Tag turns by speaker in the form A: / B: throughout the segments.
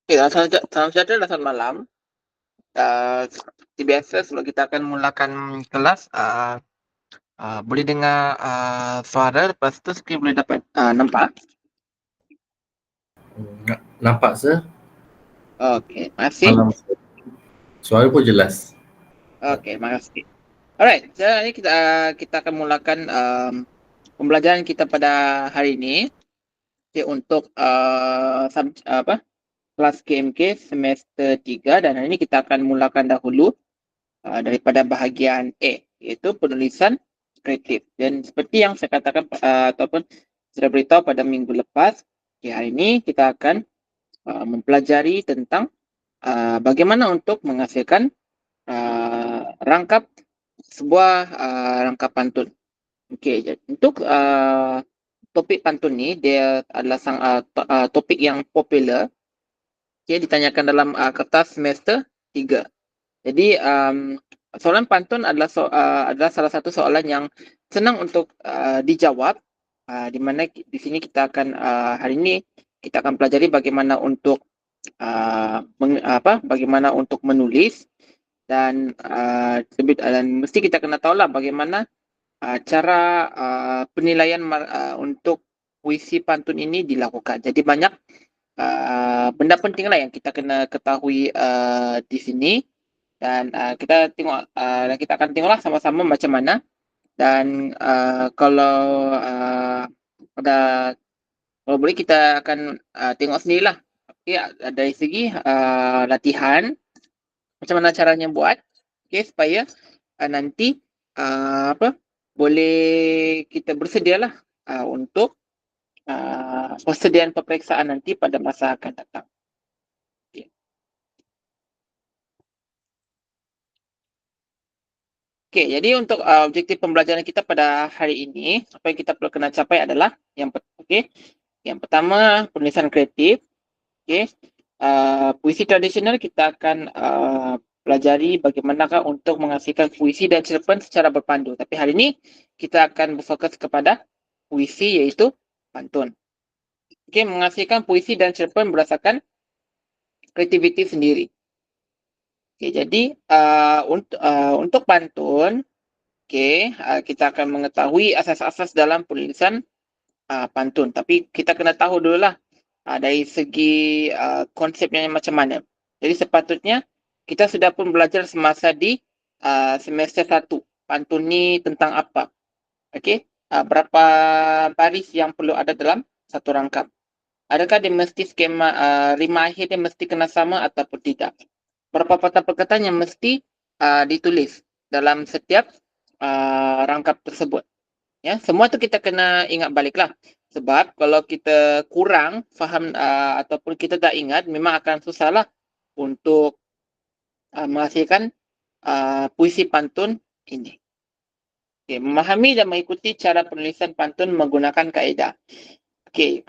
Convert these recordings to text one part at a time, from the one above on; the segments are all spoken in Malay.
A: Ya, salam sejahtera dan selamat malam. Seperti biasa sebelum kita akan mulakan kelas, boleh dengar suara, lepas tu skrin boleh dapat nampak?
B: Nampak sir?
A: Okey, terima kasih.
B: Malam. Suara pun jelas.
A: Okey, terima kasih. Alright, jadi kita akan mulakan pembelajaran kita pada hari ini. Okay, untuk kelas KMK semester 3, dan hari ini kita akan mulakan dahulu daripada bahagian A, iaitu penulisan kreatif. Dan seperti yang saya katakan ataupun sudah beritahu pada minggu lepas, hari ini kita akan mempelajari tentang bagaimana untuk menghasilkan rangkap sebuah rangkap pantun. Okey, untuk topik pantun ni dia adalah topik yang popular. Okay, ditanyakan dalam kertas semester 3. Jadi soalan pantun adalah salah satu soalan yang senang untuk dijawab, di mana di sini kita akan hari ini kita akan pelajari bagaimana untuk bagaimana untuk menulis, dan mesti kita kena tahulah bagaimana cara penilaian untuk puisi pantun ini dilakukan. Jadi banyak benda penting lah yang kita kena ketahui di sini. Dan kita tengok dan kita akan tengoklah sama-sama macam mana. Dan kalau pada kalau boleh kita akan tengok sendirilah. Okey, dari segi latihan macam mana caranya buat, okey, supaya nanti boleh kita bersedialah untuk persediaan peperiksaan nanti pada masa akan datang. Okey, jadi untuk objektif pembelajaran kita pada hari ini, apa yang kita perlu kena capai adalah yang pertama, penulisan kreatif. Okey. Puisi tradisional kita akan pelajari bagaimanakah untuk menghasilkan puisi dan cerpen secara berpandu. Tapi hari ini kita akan berfokus kepada puisi, iaitu pantun. Okey, menghasilkan puisi dan cerpen berdasarkan kreativiti sendiri. Okey, jadi untuk pantun, kita akan mengetahui asas-asas dalam penulisan pantun. Tapi kita kena tahu dululah dari segi konsepnya macam mana. Jadi sepatutnya kita sudah pun belajar semasa di semester 1. Pantun ni tentang apa? Okey, berapa baris yang perlu ada dalam satu rangkap? Adakah dia mesti skema rima akhir dia mesti kena sama ataupun tidak? Berapa patah perkataan yang mesti ditulis dalam setiap rangkap tersebut? Ya, semua tu kita kena ingat baliklah. Sebab kalau kita kurang faham ataupun kita tak ingat, memang akan susahlah untuk menghasilkan puisi pantun ini. Okay, memahami dan mengikuti cara penulisan pantun menggunakan kaedah. Okay,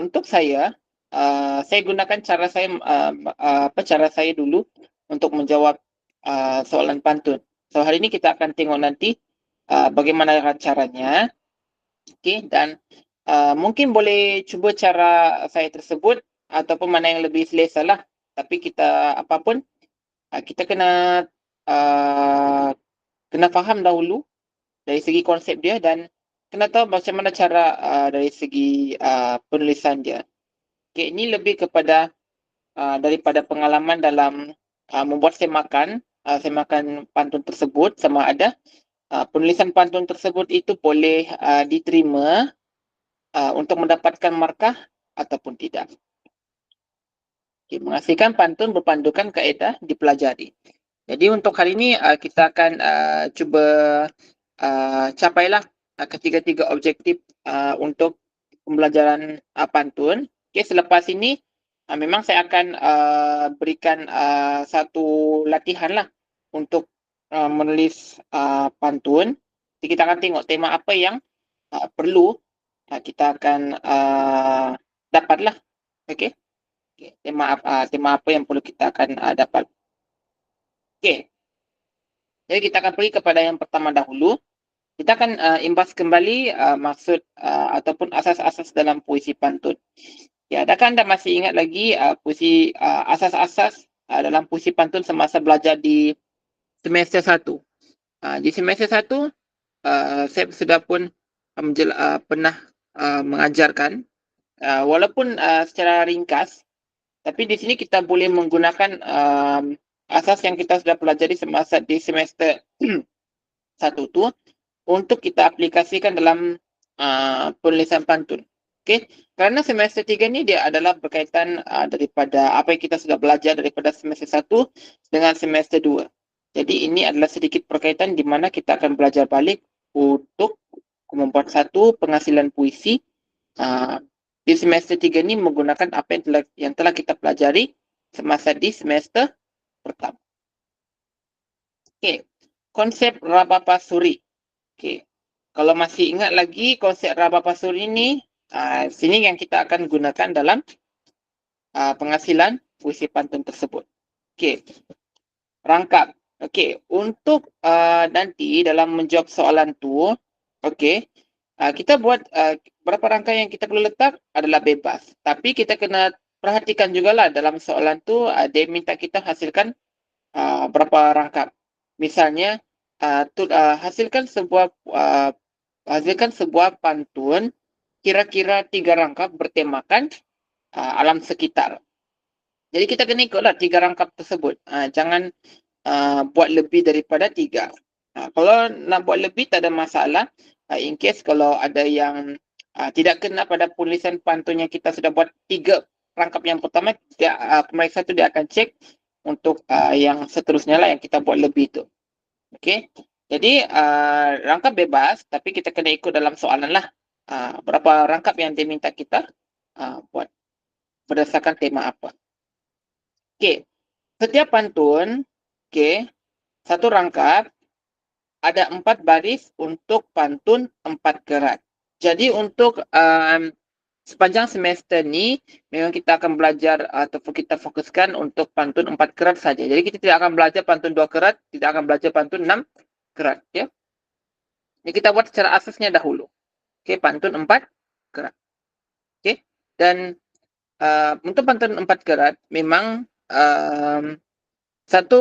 A: untuk saya gunakan cara saya dulu untuk menjawab soalan pantun. So hari ini kita akan tengok nanti bagaimana caranya. Okay, dan mungkin boleh cuba cara saya tersebut ataupun mana yang lebih selesa lah. Tapi kita apapun kita kena faham dahulu dari segi konsep dia, dan kena tahu macam mana cara dari segi penulisan dia. Okay, ini lebih kepada daripada pengalaman dalam membuat semakan pantun tersebut, sama ada penulisan pantun tersebut itu boleh diterima untuk mendapatkan markah ataupun tidak. Okay, menghasilkan pantun berpandukan kaedah dipelajari. Jadi untuk hari ini kita akan cuba capailah ketiga-tiga objektif untuk pembelajaran pantun. Okay, selepas ini memang saya akan berikan satu latihan lah untuk menulis pantun. Jadi kita akan tengok tema apa yang perlu kita akan dapatlah. Okey. Okay. Tema apa yang perlu kita akan dapat. Okey. Jadi kita akan pergi kepada yang pertama dahulu. Kita akan imbas kembali maksud ataupun asas-asas dalam puisi pantun. Ya, adakah anda masih ingat lagi puisi asas-asas dalam puisi pantun semasa belajar di semester 1? Di semester 1, saya sudah pun pernah mengajarkan, walaupun secara ringkas, tapi di sini kita boleh menggunakan asas yang kita sudah pelajari semasa di semester 1 tu untuk kita aplikasikan dalam penulisan pantun. Okey, kerana semester 3 ni dia adalah berkaitan daripada apa yang kita sudah belajar daripada semester 1 dengan semester 2. Jadi ini adalah sedikit berkaitan di mana kita akan belajar balik untuk membuat satu penghasilan puisi di semester 3 ni menggunakan apa yang telah kita pelajari semasa di semester pertama. Okey, konsep Rabapasuri. Okey. Kalau masih ingat lagi konsep Rabapasuri ni, sini yang kita akan gunakan dalam penghasilan puisi pantun tersebut. Okey. Rangkap. Okey, untuk nanti dalam menjawab soalan tu, okey, kita buat berapa rangka yang kita perlu letak adalah bebas. Tapi kita kena perhatikan jugalah dalam soalan tu dia minta kita hasilkan berapa rangkap. Misalnya hasilkan sebuah pantun kira-kira 3 rangkap bertemakan alam sekitar. Jadi kita kena ikutlah 3 rangkap tersebut. Jangan buat lebih daripada 3. Kalau nak buat lebih tak ada masalah. In case kalau ada yang tidak kena pada penulisan pantun yang kita sudah buat 3 rangkap yang pertama, pemeriksa tu dia akan cek untuk yang seterusnya lah yang kita buat lebih tu. Okey. Jadi rangkap bebas tapi kita kena ikut dalam soalan lah. Berapa rangkap yang dia minta kita buat berdasarkan tema apa. Okey. Setiap pantun, okey, satu rangkap ada 4 baris untuk pantun 4 kerat. Jadi untuk sepanjang semester ni memang kita akan belajar ataupun kita fokuskan untuk pantun 4 kerat saja. Jadi kita tidak akan belajar pantun 2 kerat, tidak akan belajar pantun 6 kerat, ya. Jadi kita buat secara asasnya dahulu. Okey, pantun 4 kerat. Okey. Dan untuk pantun 4 kerat memang satu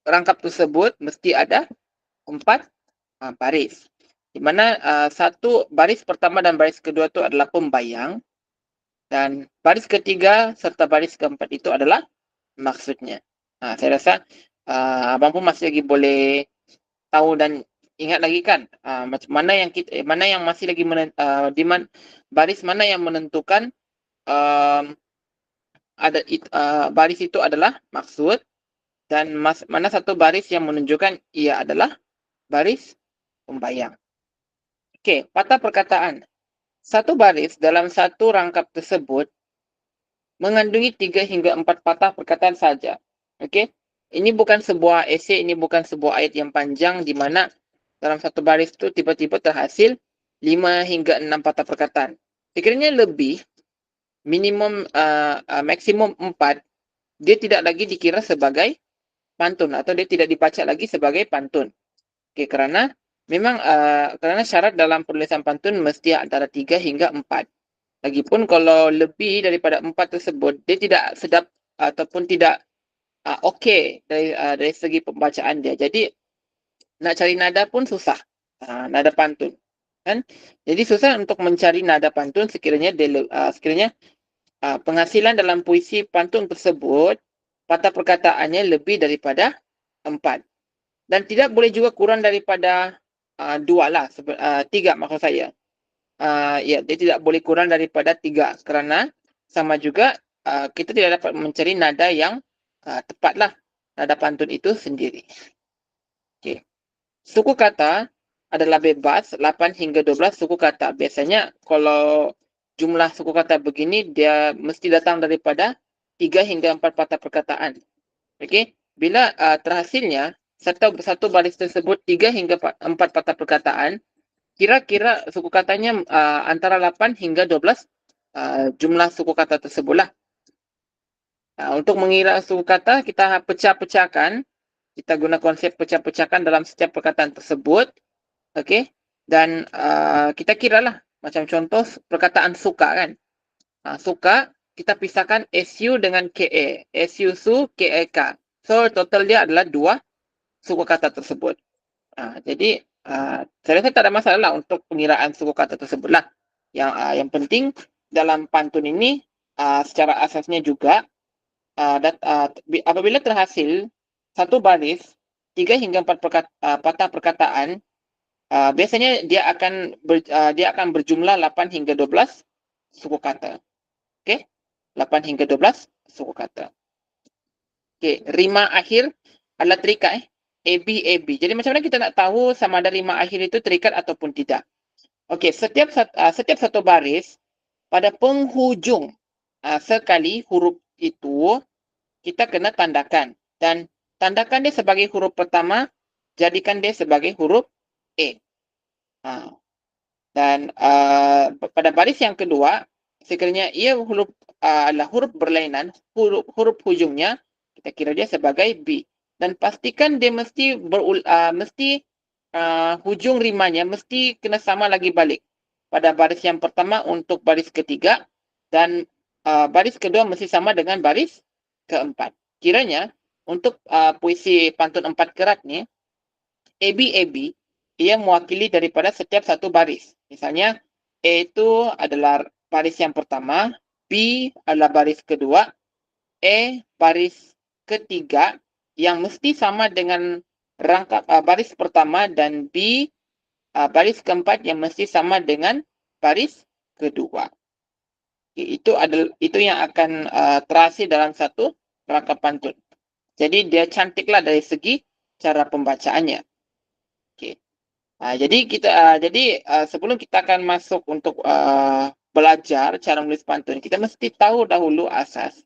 A: rangkap tersebut mesti ada 4 baris. Di mana satu baris pertama dan baris kedua itu adalah pembayang. Dan baris ketiga serta baris keempat itu adalah maksudnya. Saya rasa abang pun masih lagi boleh tahu dan ingat lagi kan macam mana yang masih lagi baris mana yang menentukan baris itu adalah maksud dan mana satu baris yang menunjukkan ia adalah baris pembayang. Okey, patah perkataan. Satu baris dalam satu rangkap tersebut mengandungi 3 hingga 4 patah perkataan saja. Okey. Ini bukan sebuah esei, ini bukan sebuah ayat yang panjang di mana dalam satu baris itu tiba-tiba terhasil 5 hingga 6 patah perkataan. Sekiranya lebih, minimum maksimum 4, dia tidak lagi dikira sebagai pantun atau dia tidak dibaca lagi sebagai pantun. Okey, kerana memang kerana syarat dalam penulisan pantun mesti antara 3 hingga 4. Lagipun kalau lebih daripada 4 tersebut, dia tidak sedap ataupun tidak okey dari segi pembacaan dia. Jadi nak cari nada pun susah. Nada pantun. Kan? Jadi susah untuk mencari nada pantun sekiranya penghasilan dalam puisi pantun tersebut patah perkataannya lebih daripada 4. Dan tidak boleh juga kurang daripada 2 lah, 3 maksud saya. Ya, dia tidak boleh kurang daripada 3 kerana sama juga kita tidak dapat mencari nada yang tepatlah nada pantun itu sendiri. Okey. Suku kata adalah bebas 8 hingga 12 suku kata. Biasanya kalau jumlah suku kata begini dia mesti datang daripada 3 hingga 4 patah perkataan. Okey. Bila terhasilnya satu baris tersebut 3 hingga 4 patah perkataan, kira-kira suku katanya antara 8 hingga 12 jumlah suku kata tersebutlah. Untuk mengira suku kata, kita pecah-pecahkan. Kita guna konsep pecah-pecahkan dalam setiap perkataan tersebut. Okey. Dan kita kiralah. Macam contoh perkataan suka kan. Suka kita pisahkan SU dengan KA. SU su, KA ka. So, total dia adalah 2 suku kata tersebut. Jadi, saya rasa tak ada masalah lah untuk pengiraan suku kata tersebut lah. Yang penting dalam pantun ini, secara asasnya juga, apabila terhasil satu baris 3 hingga 4 patah perkataan, biasanya dia akan berjumlah 8 hingga 12 suku kata. Okey? 8 hingga 12 suku kata. Okey, rima akhir adalah terikat AB. Jadi macam mana kita nak tahu sama ada rima akhir itu terikat ataupun tidak? Okey, setiap satu baris pada penghujung sekali huruf itu kita kena tandakan, dan tandakan dia sebagai huruf pertama, jadikan dia sebagai huruf A. Dan pada baris yang kedua, sekiranya ia adalah huruf berlainan, huruf hujungnya kita kira dia sebagai B. Dan pastikan dia mesti hujung rimanya mesti kena sama lagi balik pada baris yang pertama untuk baris ketiga, dan baris kedua mesti sama dengan baris keempat. Kiranya untuk puisi pantun 4 kerat ni, AB ia mewakili daripada setiap satu baris. Misalnya A itu adalah baris yang pertama, B adalah baris kedua, A baris ketiga yang mesti sama dengan rangkap baris pertama, dan B baris keempat yang mesti sama dengan baris kedua. Itu yang akan terhasil dalam satu rangkap pantun. Jadi dia cantiklah dari segi cara pembacaannya. Okey. Jadi sebelum kita akan masuk untuk belajar cara menulis pantun, kita mesti tahu dahulu asas.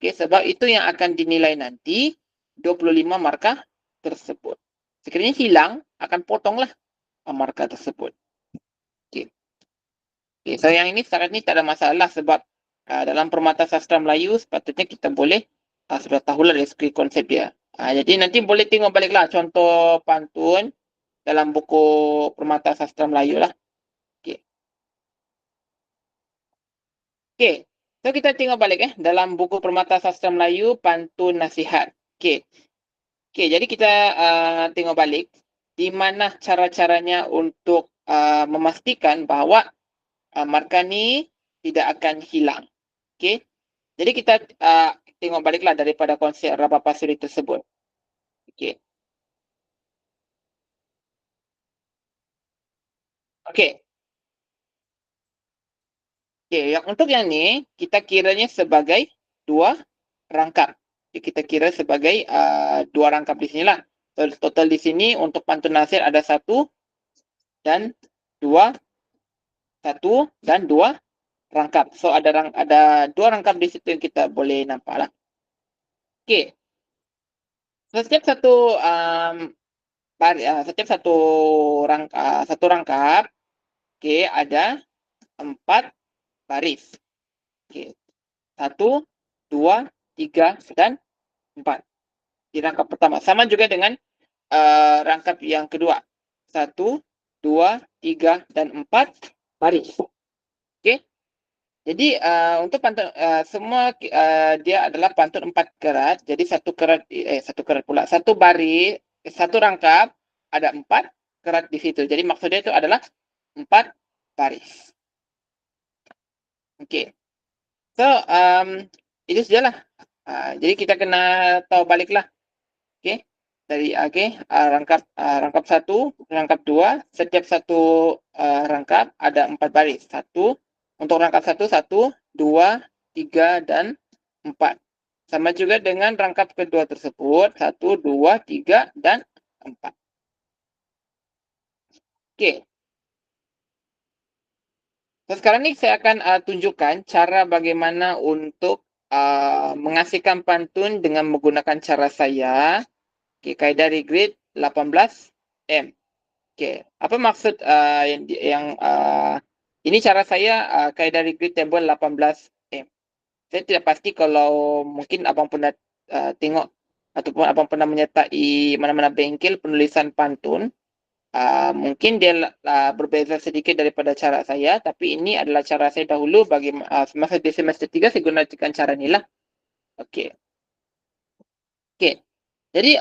A: Okey, sebab itu yang akan dinilai nanti 25 markah tersebut. Sekiranya hilang, akan potonglah markah tersebut. Okey. Okay, so yang ini setakat ni tak ada masalah sebab dalam Permata Sastra Melayu sepatutnya kita boleh sudah tahulah dari segi konsep dia. Jadi nanti boleh tengok baliklah contoh pantun dalam buku Permata Sastra Melayu lah. Okey. Okey. So kita tengok balik dalam buku Permata Sastra Melayu Pantun Nasihat. Okey. Okey, jadi kita tengok balik di mana cara-caranya untuk memastikan bahawa markah ni tidak akan hilang. Okey. Jadi kita tengok baliklah daripada konsep Rabah Pasuri tersebut. Okey. Okey. Okey, untuk yang ni kita kiranya sebagai 2 rangkap. Jadi kita kira sebagai 2 rangkap di sinilah. Total di sini untuk pantun nasihat ada 1 dan 2 rangkap. So ada 2 rangkap di situ yang kita boleh nampaklah. Okey. Setiap satu rangkap okey ada 4 baris. Okey. 1, 2, 3 dan 4. Di rangkap pertama sama juga dengan rangkap yang kedua. 1, 2, 3 dan 4 baris. Okey. Jadi untuk pantun semua dia adalah pantun 4 kerat. Jadi satu kerat pula. Satu baris, satu rangkap ada 4 kerat di situ. Jadi maksudnya itu adalah 4 baris. Okey. So itu sajalah. Jadi kita kena tahu baliklah. Okey. Dari rangkap 1, rangkap 2, setiap satu rangkap ada 4 baris. Untuk rangkap 1, 2, 3 dan 4. Sama juga dengan rangkap kedua tersebut, 1, 2, 3 dan 4. Okey. So, sekarang ni saya akan tunjukkan cara bagaimana untuk mengasihkan pantun dengan menggunakan cara saya. Okey, kaedah regret 18M. Okey, apa maksud yang ini cara saya kaedah regret table 18M. Saya tidak pasti kalau mungkin abang pernah tengok ataupun abang pernah menyertai mana-mana bengkel penulisan pantun. Mungkin dia berbeza sedikit daripada cara saya, tapi ini adalah cara saya dahulu bagi semasa di semester 3 saya gunakan cara ni lah. Okey. Okey. Jadi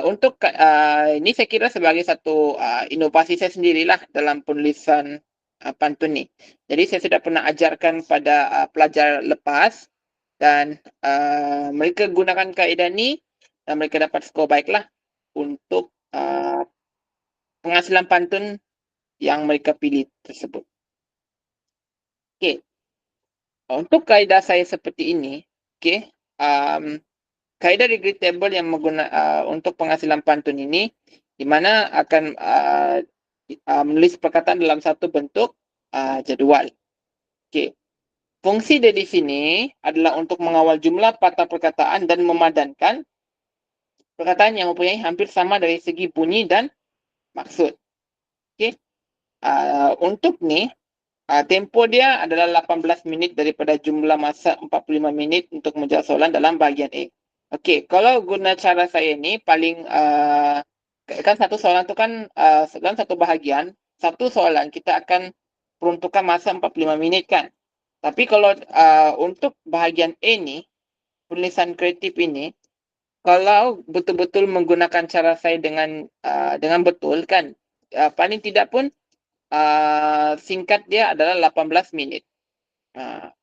A: untuk ini saya kira sebagai satu inovasi saya sendirilah dalam penulisan pantun ni. Jadi saya sudah pernah ajarkan pada pelajar lepas dan mereka gunakan kaedah ni dan mereka dapat skor baiklah untuk penghasilan pantun yang mereka pilih tersebut. Okey. Untuk kaedah saya seperti ini, okey, kaedah degree table yang untuk penghasilan pantun ini, di mana akan menulis perkataan dalam satu bentuk jadual. Okey. Fungsi dari sini adalah untuk mengawal jumlah patah perkataan dan memadankan perkataan yang mempunyai hampir sama dari segi bunyi dan maksud. Okey. Untuk ni, tempoh dia adalah 18 minit daripada jumlah masa 45 minit untuk menjawab soalan dalam bahagian A. Okey, kalau guna cara saya ni paling kan satu soalan tu kan dalam satu bahagian, satu soalan kita akan peruntukkan masa 45 minit kan. Tapi kalau untuk bahagian A ni, penulisan kreatif ini, kalau betul-betul menggunakan cara saya dengan betul kan, paling tidak pun singkat dia adalah 18 minit.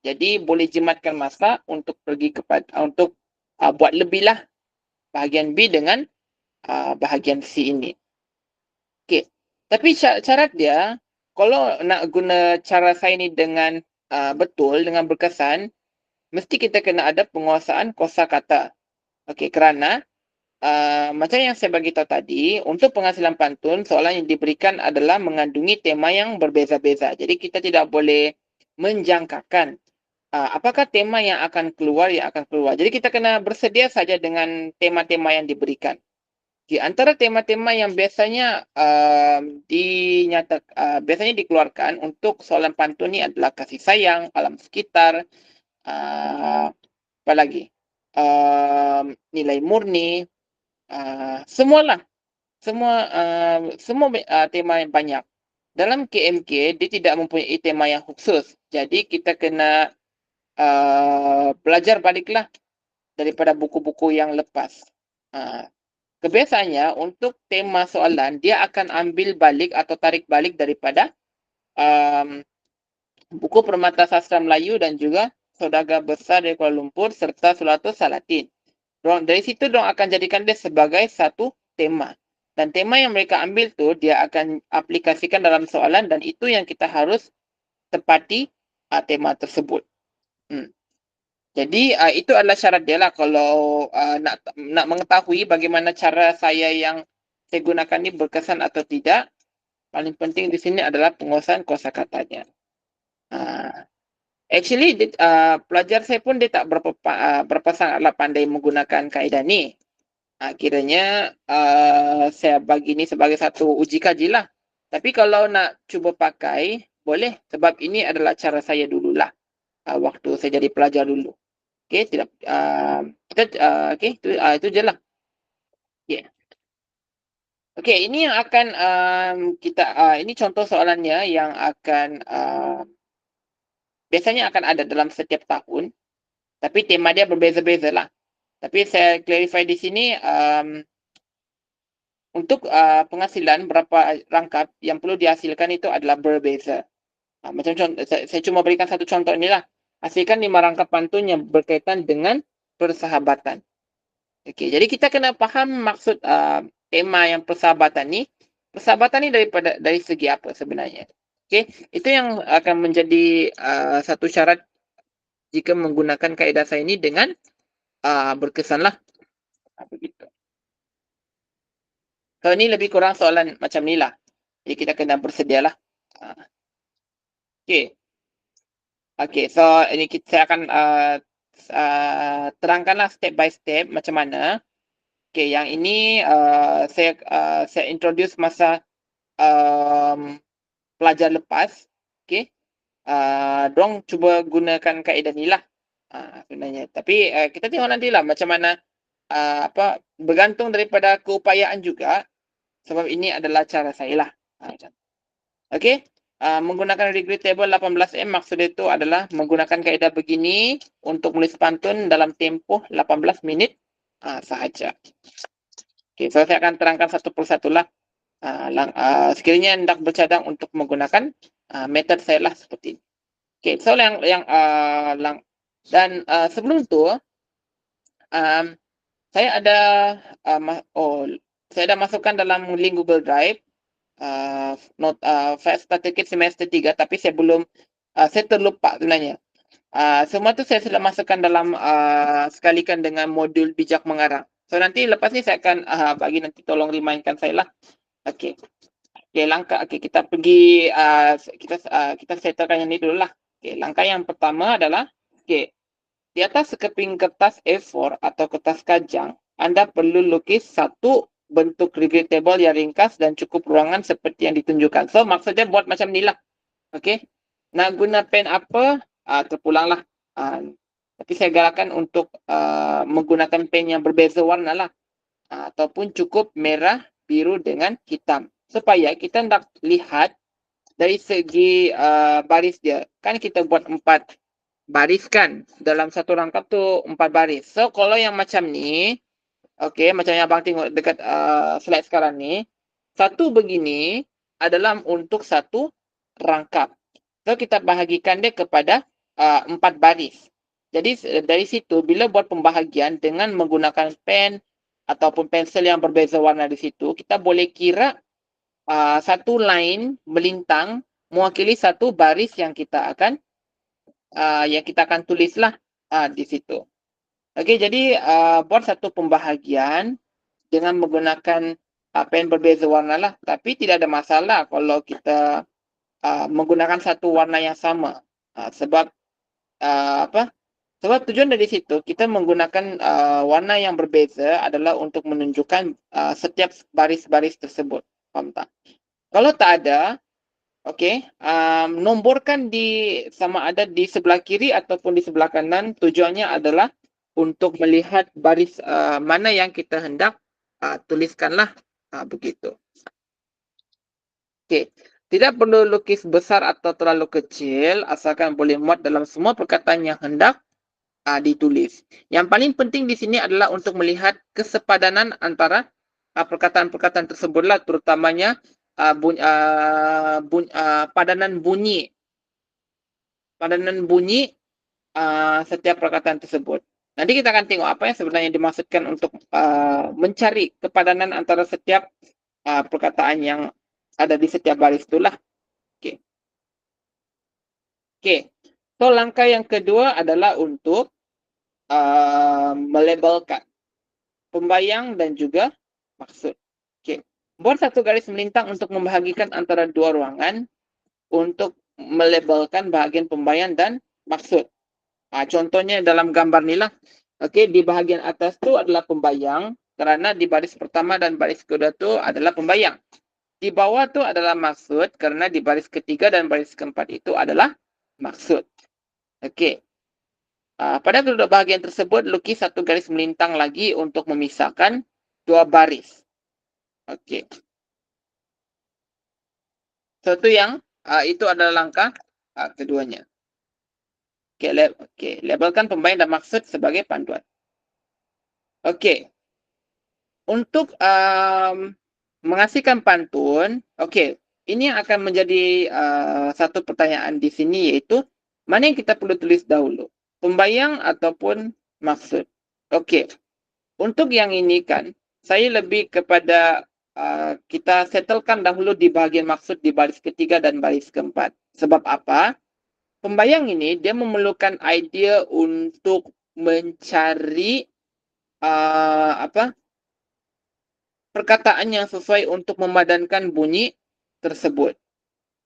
A: Jadi boleh jimatkan masa untuk pergi kepada untuk buat lebih lah bahagian B dengan bahagian C ini. Okey. Tapi syarat dia, kalau nak guna cara saya ni dengan betul, dengan berkesan, mesti kita kena ada penguasaan kosakata. Okey, kerana macam yang saya bagi tahu tadi, untuk penghasilan pantun, soalan yang diberikan adalah mengandungi tema yang berbeza-beza. Jadi kita tidak boleh menjangkakan apakah tema yang akan keluar. Jadi kita kena bersedia saja dengan tema-tema yang diberikan. Di antara tema-tema yang biasanya biasanya dikeluarkan untuk soalan pantun ni adalah kasih sayang, alam sekitar, apa lagi? Nilai murni, semualah. Semua tema yang banyak. Dalam KMK, dia tidak mempunyai tema yang khusus. Jadi kita kena belajar baliklah daripada buku-buku yang lepas. Kebiasaannya untuk tema soalan, dia akan ambil balik atau tarik balik daripada buku Permata Sastra Melayu dan juga Saudagar Besar dari Kuala Lumpur serta Sulawesi Salatin. Dari situ diorang akan jadikan dia sebagai satu tema. Dan tema yang mereka ambil tu, dia akan aplikasikan dalam soalan dan itu yang kita harus tepati tema tersebut. Jadi itu adalah syarat dia lah kalau nak mengetahui bagaimana cara saya yang saya gunakan ni berkesan atau tidak. Paling penting di sini adalah penguasaan kosakatanya. Actually, pelajar saya pun dia tak berapa sangatlah pandai menggunakan kaedah ni. Kiranya saya bagi ni sebagai satu uji kaji lah. Tapi kalau nak cuba pakai, boleh. Sebab ini adalah cara saya dululah. Waktu saya jadi pelajar dulu. Okey, tidak okey, itu je lah. Okey. Okey, ini yang akan ini contoh soalannya yang akan biasanya akan ada dalam setiap tahun. Tapi tema dia berbeza-beza lah. Tapi saya clarify di sini untuk penghasilan berapa rangkap yang perlu dihasilkan itu adalah berbeza. Macam contoh, saya cuma berikan satu contoh ni lah. Hasilkan 5 rangkap pantun yang berkaitan dengan persahabatan. Okey, jadi kita kena faham maksud tema yang persahabatan ni. Persahabatan ni dari segi apa sebenarnya? Okey, itu yang akan menjadi satu syarat jika menggunakan kaedah saya ini dengan berkesan lah. Begitu. So, ini lebih kurang soalan macam ni lah. Jadi kita kena bersedia lah. Okey. Okey, so ini saya akan terangkanlah step by step macam mana. Okey, yang ini saya introduce masa pelajar lepas. Okey. Dorang cuba gunakan kaedah ni lah sebenarnya. Tapi kita tengok nantilah macam mana bergantung daripada keupayaan juga. Sebab ini adalah cara saya lah. Okey. Menggunakan degree table 18M maksud itu adalah menggunakan kaedah begini untuk menulis pantun dalam tempoh 18 minit sahaja. Okey, so saya akan terangkan satu persatu lah. Sekiranya hendak bercadang untuk menggunakan metode saya lah seperti ini. Okey, so sebelum tu saya ada saya dah masukkan dalam link Google Drive file certificate semester 3, tapi saya belum saya terlupa sebenarnya. Semua tu saya sudah masukkan dalam sekalikan dengan modul bijak mengarang. So nanti lepas ni saya akan bagi nanti tolong remindkan saya lah. Okey. Okey, kita pergi kita settlekan yang ni dulu lah. Okey, langkah yang pertama adalah di atas sekeping kertas A4 atau kertas kajang, Anda perlu lukis satu bentuk degree table yang ringkas dan cukup ruangan seperti yang ditunjukkan. So, maksudnya buat macam ni lah. Okey. Nak guna pen apa, terpulanglah. Tapi saya galakkan untuk menggunakan pen yang berbeza warna lah. Ataupun cukup merah, biru dengan hitam. Supaya kita nak lihat dari segi baris dia. Kan kita buat 4 baris kan, dalam satu rangkap tu 4 baris. So kalau yang macam ni, okey, macam yang abang tengok dekat slide sekarang ni, satu begini adalah untuk satu rangkap. So kita bahagikan dia kepada 4 baris. Jadi dari situ bila buat pembahagian dengan menggunakan pen ataupun pensel yang berbeza warna di situ, kita boleh kira satu line melintang mewakili satu baris yang kita akan tulislah di situ. Okey, jadi buat satu pembahagian dengan menggunakan pen berbeza warna lah. Tapi tidak ada masalah kalau kita menggunakan satu warna yang sama. Sebab Sebab tujuan dari situ kita menggunakan warna yang berbeza adalah untuk menunjukkan setiap baris-baris tersebut. Faham tak? Kalau tak ada, okey, nomborkan sama ada di sebelah kiri ataupun di sebelah kanan. Tujuannya adalah untuk melihat baris mana yang kita hendak tuliskanlah begitu. Okey, tidak perlu lukis besar atau terlalu kecil asalkan boleh muat dalam semua perkataan yang hendak ditulis. Yang paling penting di sini adalah untuk melihat kesepadanan antara perkataan-perkataan tersebutlah, terutamanya padanan bunyi setiap perkataan tersebut. Nanti kita akan tengok apa yang sebenarnya dimaksudkan untuk mencari kepadanan antara setiap perkataan yang ada di setiap baris itulah. Okey. So langkah yang kedua adalah untuk melabelkan pembayang dan juga maksud. Okey. Buat satu garis melintang untuk membahagikan antara dua ruangan untuk melabelkan bahagian pembayang dan maksud. Contohnya dalam gambar ni lah. Okey, di bahagian atas tu adalah pembayang kerana di baris pertama dan baris kedua tu adalah pembayang. Di bawah tu adalah maksud kerana di baris ketiga dan baris keempat itu adalah maksud. Okey. Pada kedua bahagian tersebut, lukis satu garis melintang lagi untuk memisahkan dua baris. Okey. So, itu adalah langkah keduanya. Okey, labelkan pembayang dan maksud sebagai panduan. Okey. Untuk mengasihkan pantun, okey, ini akan menjadi satu pertanyaan di sini, iaitu mana yang kita perlu tulis dahulu? Pembayang ataupun maksud? Okey. Untuk yang ini kan, saya lebih kepada kita settlekan dahulu di bahagian maksud di baris ketiga dan baris keempat. Sebab apa? Pembayang ini dia memerlukan idea untuk mencari perkataan yang sesuai untuk memadankan bunyi tersebut.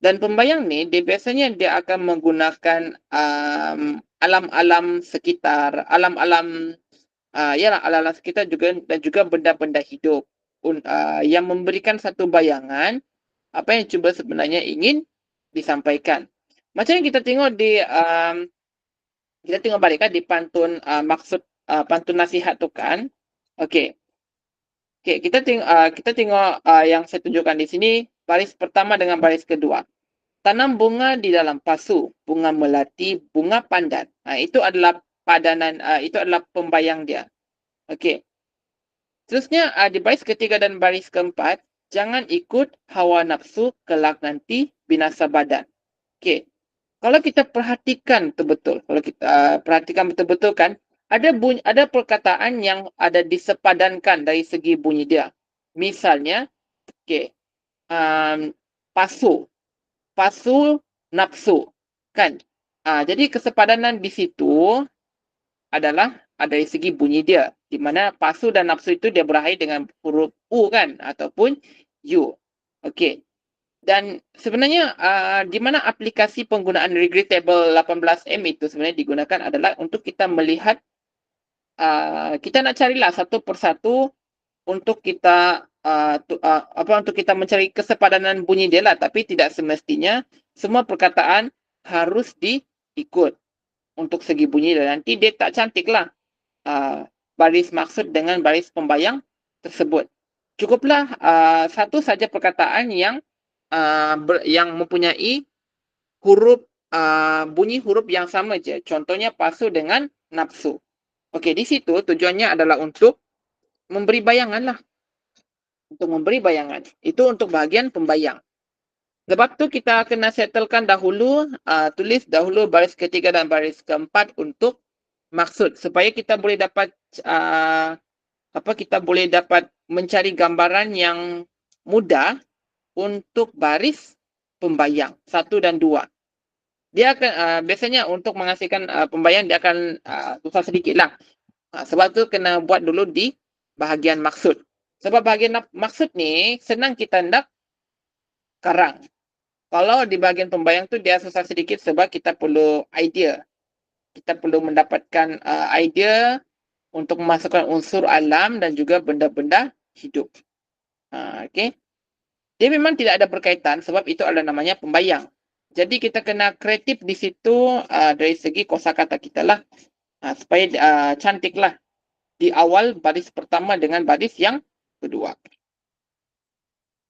A: Dan pembayang ni biasanya dia akan menggunakan alam-alam sekitar, alam-alam sekitar juga dan juga benda-benda hidup yang memberikan satu bayangan apa yang cuba sebenarnya ingin disampaikan. Macam yang kita tengok kita tengok balik kan di pantun maksud pantun nasihat tu kan. Okey. Okey, kita tengok yang saya tunjukkan di sini, baris pertama dengan baris kedua. Tanam bunga di dalam pasu, bunga melati, bunga pandan. Itu adalah padanan, itu adalah pembayang dia. Okey. Seterusnya, di baris ketiga dan baris keempat, jangan ikut hawa nafsu, kelak nanti binasa badan. Okey. Kalau kita perhatikan betul-betul, kalau kita perhatikan betul-betul kan, ada perkataan yang ada disepadankan dari segi bunyi dia. Misalnya, okey, pasu, pasu nafsu, kan? Jadi kesepadanan di situ adalah dari segi bunyi dia, di mana pasu dan nafsu itu dia berakhir dengan huruf U kan, ataupun U. Okey. Dan sebenarnya di mana aplikasi penggunaan regrettable 18M itu sebenarnya digunakan adalah untuk kita melihat, kita nak carilah satu persatu untuk kita untuk kita mencari kesepadanan bunyi dia lah, tapi tidak semestinya semua perkataan harus diikut untuk segi bunyi dan nanti dia tak cantik lah baris maksud dengan baris pembayang tersebut. Cukuplah satu saja perkataan yang mempunyai huruf bunyi huruf yang sama je. Contohnya pasu dengan nafsu. Okey, di situ tujuannya adalah untuk memberi bayangan lah. Untuk memberi bayangan. Itu untuk bahagian pembayang. Sebab tu kita kena settlekan dahulu, tulis dahulu baris ketiga dan baris keempat untuk maksud supaya kita boleh dapat kita boleh dapat mencari gambaran yang mudah untuk baris pembayang 1 dan 2. Dia akan biasanya untuk menghasilkan pembayang dia akan susah sedikit lah. Sebab tu kena buat dulu di bahagian maksud. Sebab bahagian maksud ni senang kita hendak karang. Kalau di bahagian pembayang tu dia susah sedikit sebab kita perlu idea. Kita perlu mendapatkan idea untuk memasukkan unsur alam dan juga benda-benda hidup. Okey. Dia memang tidak ada berkaitan sebab itu adalah namanya pembayang. Jadi kita kena kreatif di situ dari segi kosakata kita lah. Supaya cantik lah di awal baris pertama dengan baris yang kedua.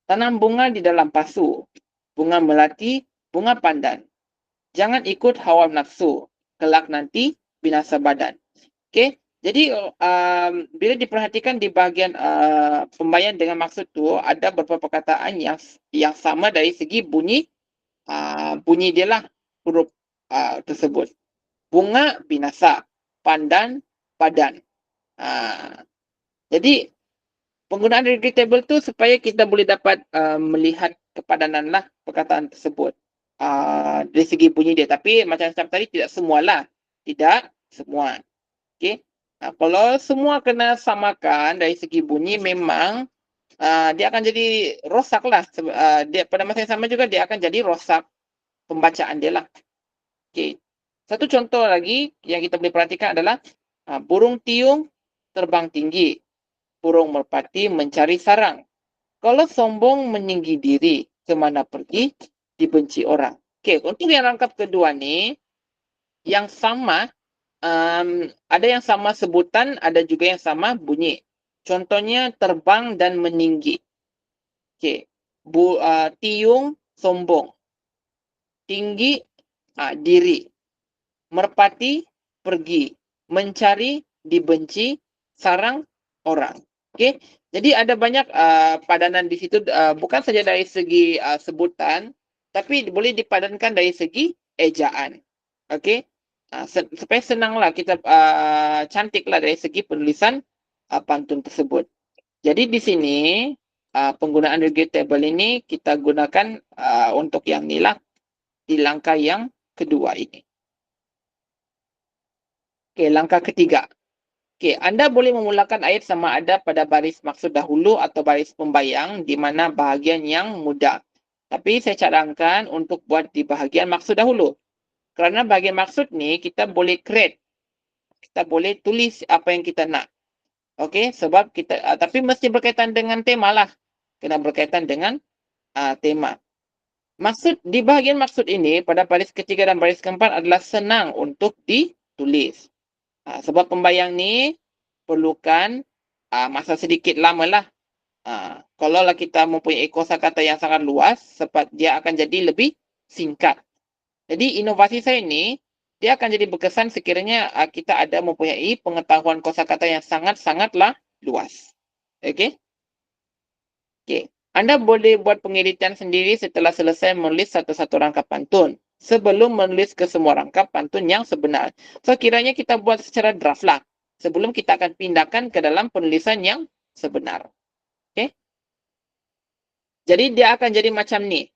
A: Tanam bunga di dalam pasu, bunga melati, bunga pandan. Jangan ikut hawa nafsu, kelak nanti binasa badan. Okey, jadi bila diperhatikan di bahagian pembayang dengan maksud tu ada beberapa perkataan yang sama dari segi bunyi dia lah huruf tersebut. Bunga binasa, pandan badan. Jadi penggunaan regrettable tu supaya kita boleh dapat melihat kepadanan lah perkataan tersebut dari segi bunyi dia. Tapi macam tadi tidak semualah. Tidak semua. Okey. Kalau semua kena samakan dari segi bunyi memang dia akan jadi rosak lah. Dia pada masa yang sama juga dia akan jadi rosak pembacaan dia lah. Okey. Satu contoh lagi yang kita boleh perhatikan adalah burung tiung terbang tinggi, burung merpati mencari sarang. Kalau sombong meninggi diri, kemana pergi, dibenci orang. Okey, untuk yang rangkap kedua ni, yang sama, ada yang sama sebutan, ada juga yang sama bunyi. Contohnya terbang dan meninggi. Okey, tiung sombong, tinggi diri, merpati pergi, mencari dibenci, sarang orang. Okey, jadi ada banyak padanan di situ bukan saja dari segi sebutan tapi boleh dipadankan dari segi ejaan. Okey, supaya senanglah kita cantiklah dari segi penulisan pantun tersebut. Jadi di sini penggunaan regrettable ini kita gunakan untuk yang ni lah di langkah yang kedua ini. Okey, langkah ketiga. Okey, anda boleh memulakan ayat sama ada pada baris maksud dahulu atau baris pembayang di mana bahagian yang mudah. Tapi saya cadangkan untuk buat di bahagian maksud dahulu. Kerana bahagian maksud ni kita boleh create. Kita boleh tulis apa yang kita nak. Okey, sebab kita tapi mesti berkaitan dengan tema lah. Kena berkaitan dengan tema. Maksud di bahagian maksud ini pada baris ketiga dan baris keempat adalah senang untuk ditulis. Sebab pembayang ni perlukan masa sedikit lama lah Kalaulah kita mempunyai kosakata yang sangat luas, dia akan jadi lebih singkat. Jadi inovasi saya ini, dia akan jadi berkesan sekiranya kita ada mempunyai pengetahuan kosakata yang sangat-sangatlah luas. Okey? Okey. Anda boleh buat pengeditan sendiri setelah selesai menulis satu-satu rangkap pantun, sebelum menulis ke semua rangkap pantun yang sebenar. So, kiranya kita buat secara draft lah, sebelum kita akan pindahkan ke dalam penulisan yang sebenar. Okey? Jadi, dia akan jadi macam ni.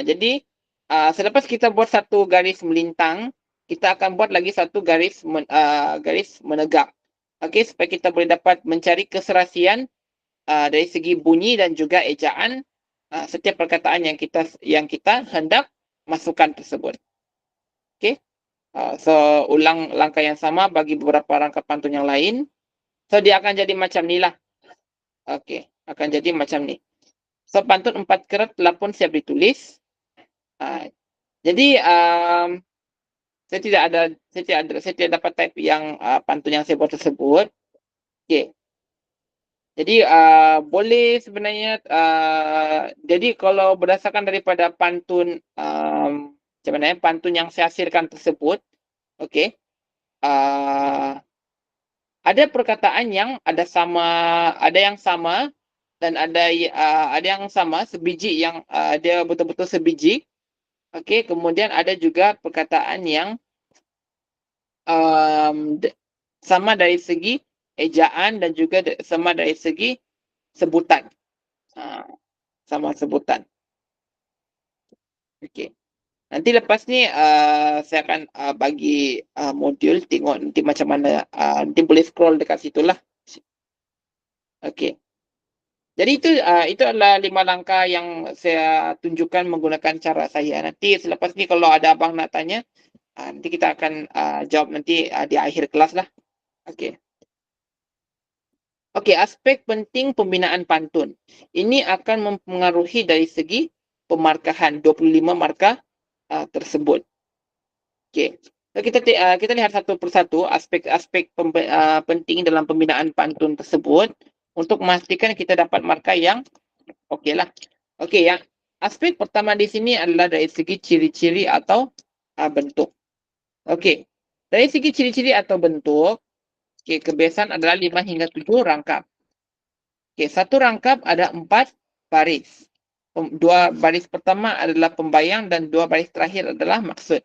A: Jadi, selepas kita buat satu garis melintang, kita akan buat lagi satu garis menegak. Okey, supaya kita boleh dapat mencari keserasian dari segi bunyi dan juga ejaan setiap perkataan yang kita hendak masukkan tersebut. Okey. So, ulang langkah yang sama bagi beberapa rangkap pantun yang lain. So, dia akan jadi macam ni lah. Okey, akan jadi macam ni. So, pantun 4 kerat telah pun siap ditulis. Jadi, saya tidak dapat type yang pantun yang saya buat tersebut. Okey. Jadi boleh sebenarnya, jadi kalau berdasarkan daripada pantun, macam mana pantun yang saya hasilkan tersebut, okey, ada perkataan yang ada yang sama dan ada yang sama sebiji yang dia betul-betul sebiji. Okey, kemudian ada juga perkataan yang sama dari segi ejaan dan juga sama dari segi sebutan. Sama sebutan. Okey. Nanti lepas ni saya akan bagi modul, tengok nanti macam mana, nanti boleh scroll dekat situlah. Okey. Jadi itu adalah 5 langkah yang saya tunjukkan menggunakan cara saya. Nanti selepas ni kalau ada abang nak tanya, nanti kita akan jawab nanti di akhir kelas lah. Okey. Okey, aspek penting pembinaan pantun. Ini akan mempengaruhi dari segi pemarkahan 25 markah tersebut. Okey. So, kita lihat satu persatu aspek-aspek penting dalam pembinaan pantun tersebut untuk memastikan kita dapat markah yang okey lah. Okey, yang aspek pertama di sini adalah dari segi ciri-ciri atau bentuk. Okey. Dari segi ciri-ciri atau bentuk, okey, kebiasaan adalah 5 hingga 7 rangkap. Okey, satu rangkap ada 4 baris. 2 baris pertama adalah pembayang dan 2 baris terakhir adalah maksud.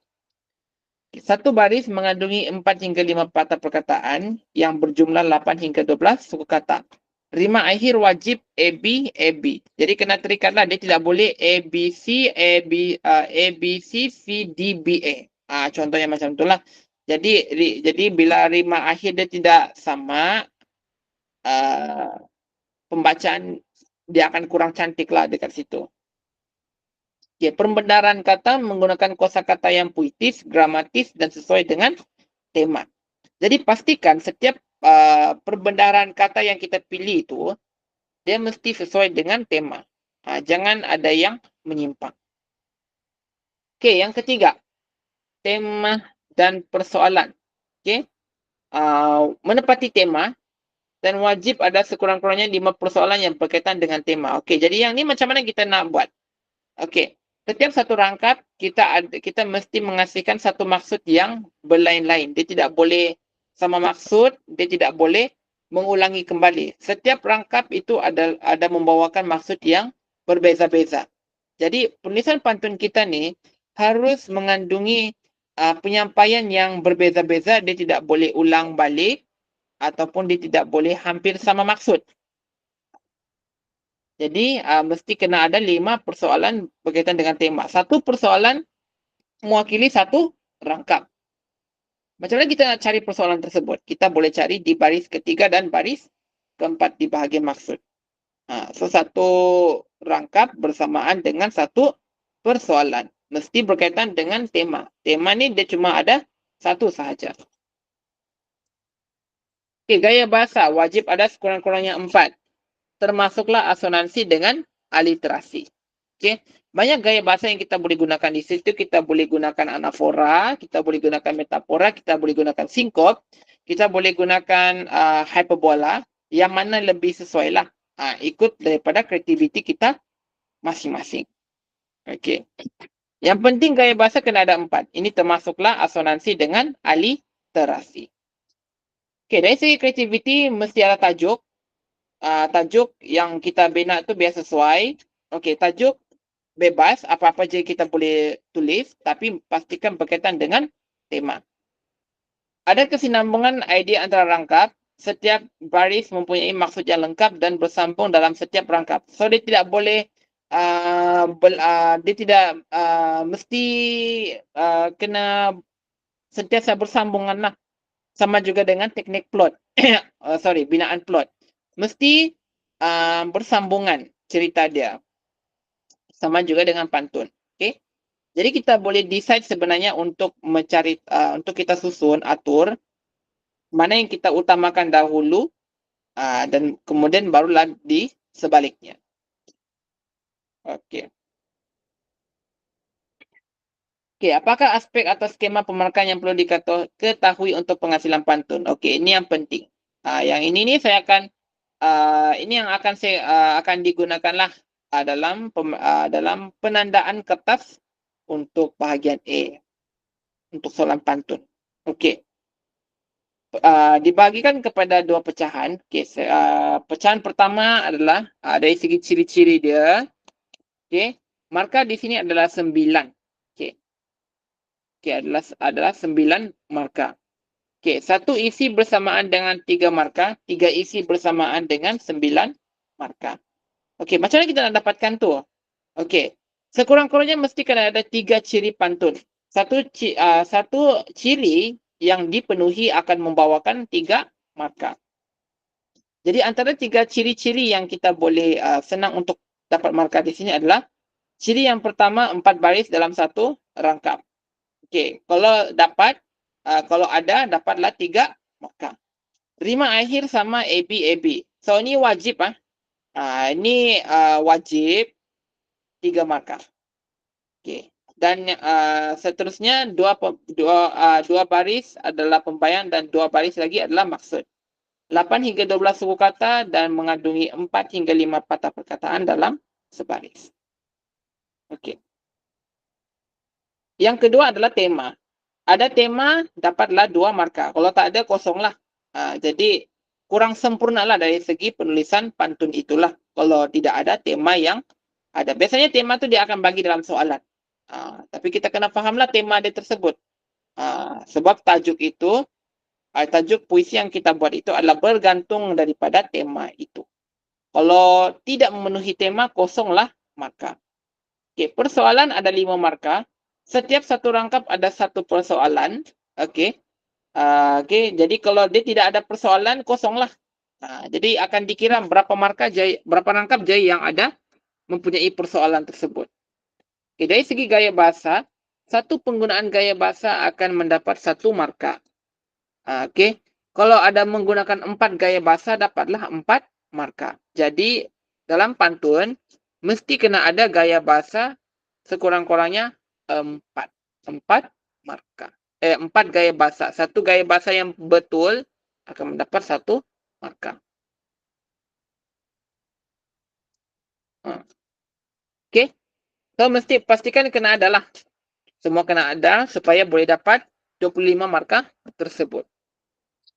A: Satu baris mengandungi 4 hingga 5 patah perkataan yang berjumlah 8 hingga 12 suku kata. Rima akhir wajib AB, AB. Jadi kena terikatlah, dia tidak boleh ABC, ABC, C, D, B, A. Contohnya macam itulah. Jadi bila rima akhir dia tidak sama, pembacaan dia akan kurang cantik lah dekat situ. Okay, pembenaran kata menggunakan kosakata yang puitis, gramatis dan sesuai dengan tema. Jadi pastikan setiap perbendaharaan kata yang kita pilih itu dia mesti sesuai dengan tema. Jangan ada yang menyimpang. Okey, yang ketiga, tema dan persoalan. Okey. Menepati tema dan wajib ada sekurang-kurangnya 5 persoalan yang berkaitan dengan tema. Okey, jadi yang ni macam mana kita nak buat? Okey. Setiap satu rangkap kita mesti mengasihkan satu maksud yang berlain-lain. Dia tidak boleh sama maksud, dia tidak boleh mengulangi kembali. Setiap rangkap itu ada membawakan maksud yang berbeza-beza. Jadi penulisan pantun kita ni harus mengandungi penyampaian yang berbeza-beza. Dia tidak boleh ulang balik ataupun dia tidak boleh hampir sama maksud. Jadi mesti kena ada 5 persoalan berkaitan dengan tema. Satu persoalan mewakili satu rangkap. Macam mana kita nak cari persoalan tersebut? Kita boleh cari di baris ketiga dan baris keempat di bahagian maksud. So satu rangkap bersamaan dengan satu persoalan. Mesti berkaitan dengan tema. Tema ni dia cuma ada satu sahaja. Okay, gaya bahasa wajib ada sekurang-kurangnya 4. Termasuklah asonansi dengan aliterasi. Okey, banyak gaya bahasa yang kita boleh gunakan di situ. Kita boleh gunakan anafora, kita boleh gunakan metafora, kita boleh gunakan sinkop, kita boleh gunakan hyperbola, yang mana lebih sesuai lah. ikut daripada kreativiti kita masing-masing. Okey. Yang penting gaya bahasa kena ada 4. Ini termasuklah asonansi dengan aliterasi. Okey, dari segi kreativiti mesti ada tajuk. Tajuk yang kita bina tu biar sesuai. Okey, tajuk bebas, apa-apa je kita boleh tulis, tapi pastikan berkaitan dengan tema. Ada kesinambungan idea antara rangkap. Setiap baris mempunyai maksud yang lengkap dan bersambung dalam setiap rangkap. So, dia tidak boleh, dia tidak mesti kena sentiasa bersambungan lah. Sama juga dengan teknik plot. Binaan plot. Mesti bersambungan cerita dia. Sama juga dengan pantun. Okay? Jadi kita boleh decide sebenarnya untuk mencari, untuk kita susun, atur mana yang kita utamakan dahulu dan kemudian barulah di sebaliknya. Okey. Okey, apakah aspek atau skema pemarkahan yang perlu diketahui untuk penghasilan pantun? Okey, ini yang penting. Yang ini ni saya akan ini yang akan saya akan digunakanlah dalam penandaan kertas untuk bahagian A untuk soalan pantun. Okey. Dibagikan kepada 2 pecahan. Okey, pecahan pertama adalah dari segi ciri-ciri dia. Okey, markah di sini adalah 9. Okey. Okey, adalah 9 markah. Okey, 1 isi bersamaan dengan 3 markah, 3 isi bersamaan dengan 9 markah. Okey, macam mana kita nak dapatkan tu? Okey, sekurang-kurangnya mesti kena ada 3 ciri pantun. Satu ciri yang dipenuhi akan membawakan 3 markah. Jadi antara 3 ciri-ciri yang kita boleh senang untuk dapat markah di sini adalah ciri yang pertama 4 baris dalam satu rangkap. Okey, kalau ada dapatlah 3 markah. Rima akhir sama AB. So ini wajib ini wajib 3 markah. Okey. Dan seterusnya dua baris adalah pembayan dan 2 baris lagi adalah maksud. 8 hingga 12 suku kata dan mengandungi 4 hingga 5 patah perkataan dalam sebaris. Okey. Yang kedua adalah tema. Ada tema, dapatlah 2 markah. Kalau tak ada, kosonglah. Jadi kurang sempurnalah dari segi penulisan pantun itulah kalau tidak ada tema yang ada. Biasanya tema tu dia akan bagi dalam soalan. Tapi kita kena fahamlah tema dia tersebut. Sebab tajuk itu, tajuk puisi yang kita buat itu adalah bergantung daripada tema itu. Kalau tidak memenuhi tema, kosonglah markah. Okey, persoalan ada 5 markah. Setiap satu rangkap ada 1 persoalan. Okey. Okey, jadi kalau dia tidak ada persoalan, kosonglah. Jadi akan dikira berapa rangkap je yang ada mempunyai persoalan tersebut. Okay, dari segi gaya bahasa, satu penggunaan gaya bahasa akan mendapat 1 markah. Okey, kalau ada menggunakan 4 gaya bahasa, dapatlah 4 markah. Jadi dalam pantun mesti kena ada gaya bahasa sekurang-kurangnya 4 markah. 4 gaya bahasa. 1 gaya bahasa yang betul akan mendapat 1 markah. Okey. So mesti pastikan kena ada lah. Semua kena ada supaya boleh dapat 25 markah tersebut.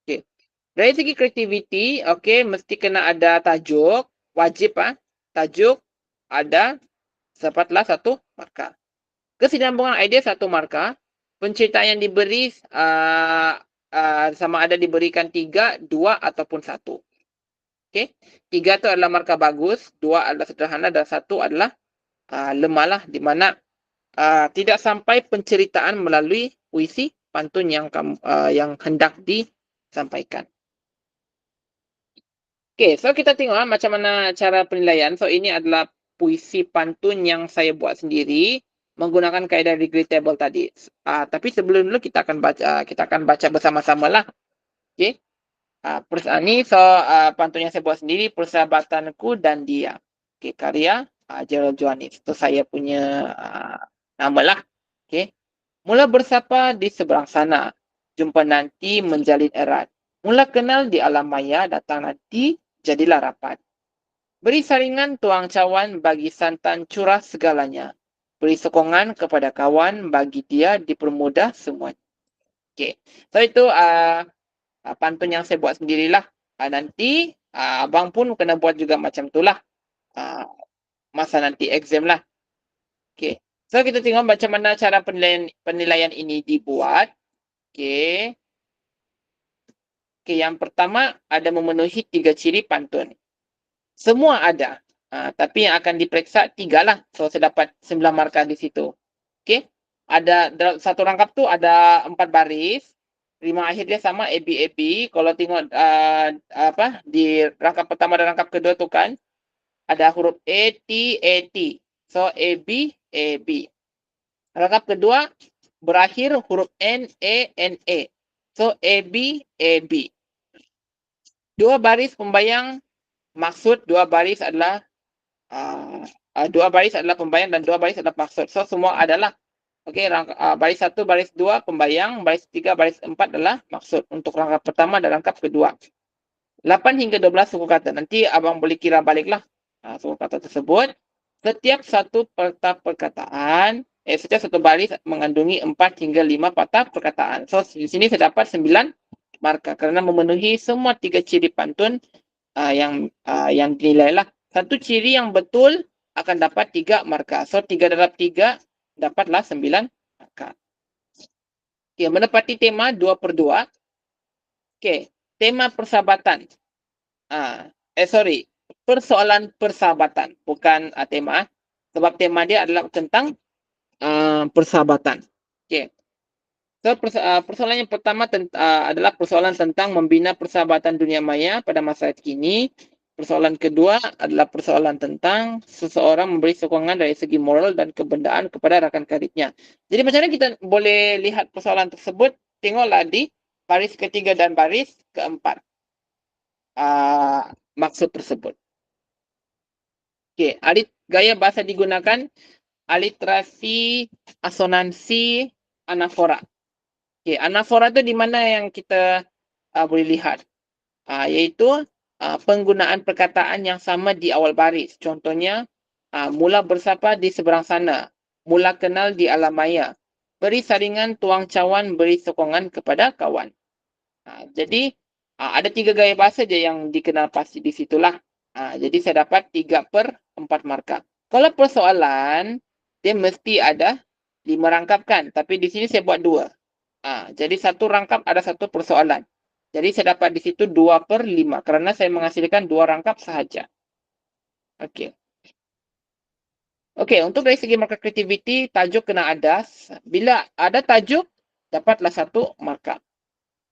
A: Okey. Dari segi kreativiti, okey, mesti kena ada tajuk, wajib tajuk ada dapatlah 1 markah. Kesinambungan idea 1 markah. Penceritaan yang diberi sama ada diberikan 3, 2 ataupun 1. Okey. 3 tu adalah markah bagus, 2 adalah sederhana dan 1 adalah lemahlah, di mana tidak sampai penceritaan melalui puisi pantun yang hendak disampaikan. Okey, so kita tengok macam mana cara penilaian. So ini adalah puisi pantun yang saya buat sendiri menggunakan kaedah degree table tadi. Tapi sebelum dulu kita akan baca bersama-sama lah. Okey. Ni pantun yang saya buat sendiri, Persahabatanku dan Dia. Okey, karya Gerald Johannes. Itu saya punya nama lah. Okey. Mula bersapa di seberang sana, jumpa nanti menjalin erat. Mula kenal di alam maya, datang nanti jadilah rapat. Beri saringan tuang cawan bagi santan curah segalanya. Beri sokongan kepada kawan bagi dia dipermudah semuanya. Okey. So itu pantun yang saya buat sendirilah. Nanti abang pun kena buat juga macam itulah. Masa nanti exam lah. Okey. So kita tengok macam mana cara penilaian ini dibuat. Okey. Okey, yang pertama ada memenuhi 3 ciri pantun. Semua ada. Tapi yang akan diperiksa 3 lah. So saya dapat 9 markah di situ. Okey. Ada dalam satu rangkap tu ada 4 baris. Rima akhir dia sama AB. Kalau tengok di rangkap pertama dan rangkap kedua tu kan ada huruf AT. So AB. Rangkap kedua berakhir huruf NA. So AB. Dua baris pembayang, maksud dua baris adalah pembayang dan dua baris adalah maksud. So semua adalah. Okey, baris 1, baris 2 pembayang, baris 3, baris 4 adalah maksud untuk rangkap pertama dan rangkap kedua. 8 hingga 12 suku kata. Nanti abang boleh kira baliklah suku kata tersebut. Setiap satu patah perkataan, setiap satu baris mengandungi 4 hingga 5 patah perkataan. So di sini saya dapat 9 markah kerana memenuhi semua 3 ciri pantun yang dinilai lah. Satu ciri yang betul akan dapat 3 markah. So 3 darab 3 dapatlah 9 markah. Okay, menepati tema 2/2. Okay, tema persahabatan. Persoalan persahabatan, bukan tema. Sebab tema dia adalah tentang persahabatan. Okay. So, persoalan yang pertama adalah persoalan tentang membina persahabatan dunia maya pada masa kini. Persoalan kedua adalah persoalan tentang seseorang memberi sokongan dari segi moral dan kebendaan kepada rakan karibnya. Jadi macam mana kita boleh lihat persoalan tersebut? Tengoklah di baris ketiga dan baris keempat. Maksud tersebut. Okey, gaya bahasa digunakan aliterasi, asonansi, anafora. Okey, anafora tu di mana yang kita boleh lihat? Iaitu penggunaan perkataan yang sama di awal baris. Contohnya, mula bersapa di seberang sana, mula kenal di alam maya, beri saringan tuang cawan, beri sokongan kepada kawan. Jadi ada 3 gaya bahasa je yang dikenal pasti di situlah. Jadi saya dapat 3/4 markah. Kalau persoalan, dia mesti ada 5 rangkap kan. Tapi di sini saya buat 2. Jadi satu rangkap ada satu persoalan. Jadi saya dapat di situ 2/5 kerana saya menghasilkan 2 rangkap sahaja. Okey. Okey, untuk dari segi markah kreativiti, tajuk kena ada. Bila ada tajuk, dapatlah 1 markah.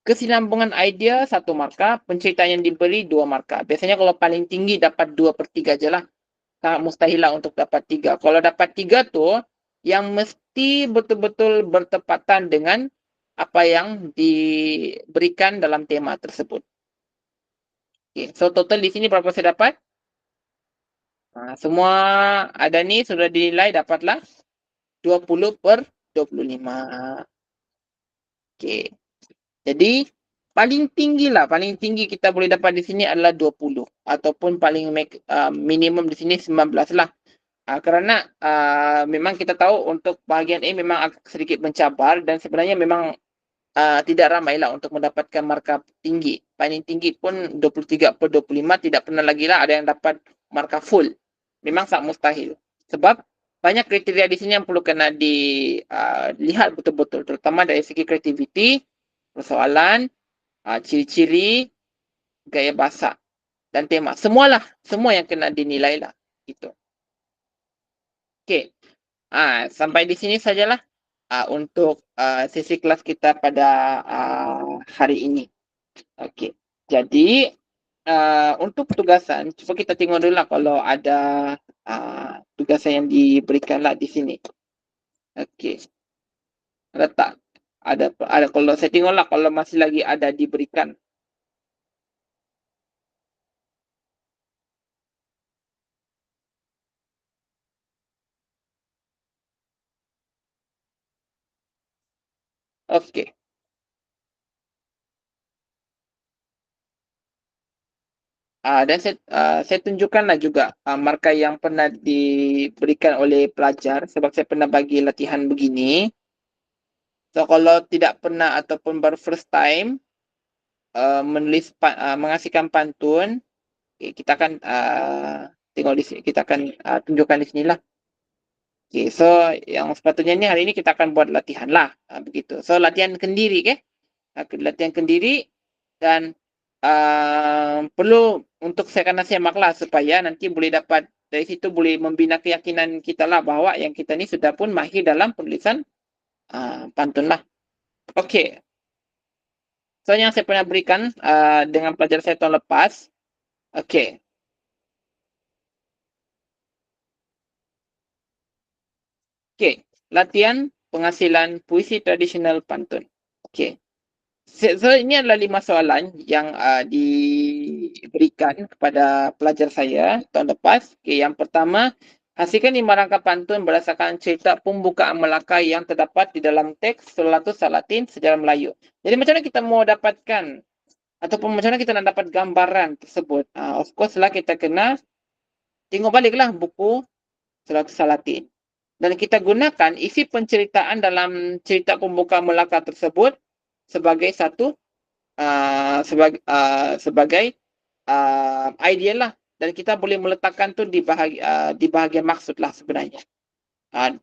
A: Kesinambungan idea 1 markah, penceritaan yang diberi 2 markah. Biasanya kalau paling tinggi dapat 2/3 je lah. Sangat mustahil lah untuk dapat 3. Kalau dapat 3 tu, yang mesti betul-betul bertepatan dengan apa yang diberikan dalam tema tersebut. Okay. So total di sini berapa saya dapat? Semua ada ni sudah dinilai dapatlah 20/25. Okay. Jadi paling tinggi kita boleh dapat di sini adalah 20 ataupun paling minimum di sini 19 lah. Kerana memang kita tahu untuk bahagian A memang sedikit mencabar dan sebenarnya memang tidak ramai lah untuk mendapatkan markah tinggi. Paling tinggi pun 23/25, tidak pernah lagi lah ada yang dapat markah full. Memang sangat mustahil. Sebab banyak kriteria di sini yang perlu kena dilihat betul-betul, terutama dari segi kreativiti, persoalan, ciri-ciri, gaya bahasa dan tema. Semua yang kena dinilai lah. Gitu. Okey. Sampai di sini sajalah untuk sesi kelas kita pada hari ini. Okey. Jadi untuk tugasan, cuba kita tengok dulu lah kalau ada tugasan yang diberikan lah di sini. Okey. Ada tak? Ada kalau saya tengoklah kalau masih lagi ada diberikan. Okey. Dan saya tunjukkanlah juga markah yang pernah diberikan oleh pelajar sebab saya pernah bagi latihan begini. So kalau tidak pernah ataupun baru first time mengasihkan pantun, kita akan tengok di sini, kita akan tunjukkan di sinilah. Okay, so yang sepatutnya ni hari ini kita akan buat latihan lah, begitu. So latihan kendiri, latihan kendiri dan perlu untuk saya akan semaklah supaya nanti boleh dapat dari situ boleh membina keyakinan kita lah bahawa yang kita ni sudah pun mahir dalam penulisan pantun lah. Okey. So yang saya pernah berikan dengan pelajar saya tahun lepas. Okey. Okey, latihan penghasilan puisi tradisional pantun. Okey. So ini adalah 5 soalan yang diberikan kepada pelajar saya tahun lepas. Okay, yang pertama, hasilkan 5 rangka pantun berdasarkan cerita pembukaan Melaka yang terdapat di dalam teks Solatus Salatin Sejarah Melayu. Jadi macam mana kita mau dapatkan ataupun macam mana kita nak dapat gambaran tersebut? Of course lah kita kena tengok baliklah buku Solatus Salatin. Dan kita gunakan isi penceritaan dalam cerita pembukaan Melaka tersebut sebagai satu sebagai idea lah, dan kita boleh meletakkan tu di bahagian maksud lah sebenarnya.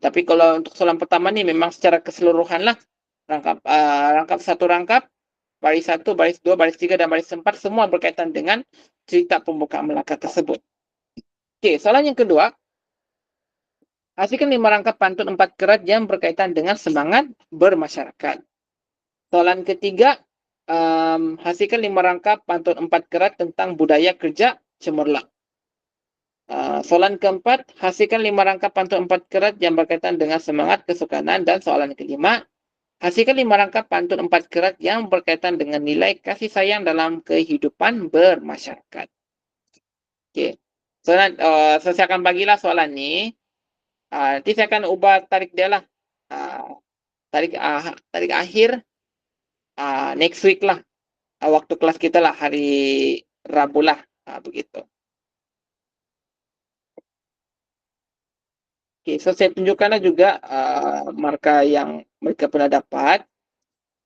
A: Tapi kalau untuk soalan pertama ni memang secara keseluruhan lah, rangkap satu rangkap, baris 1, baris 2, baris 3 dan baris 4 semua berkaitan dengan cerita pembukaan Melaka tersebut. Okey, soalan yang kedua, hasilkan 5 rangkap pantun 4 kerat yang berkaitan dengan semangat bermasyarakat. Soalan ketiga, hasilkan 5 rangkap pantun 4 kerat tentang budaya kerja cemerlang. Soalan keempat, hasilkan 5 rangkap pantun 4 kerat yang berkaitan dengan semangat kesukanan. Dan soalan kelima, hasilkan 5 rangkap pantun 4 kerat yang berkaitan dengan nilai kasih sayang dalam kehidupan bermasyarakat. Okey. So, saya akan bagilah soalan ni. Nanti saya akan ubah tarikh dia lah. Tarikh akhir next week lah. Waktu kelas kita lah, hari Rabu lah. Begitu. Okay, so saya tunjukkanlah juga markah yang mereka pernah dapat.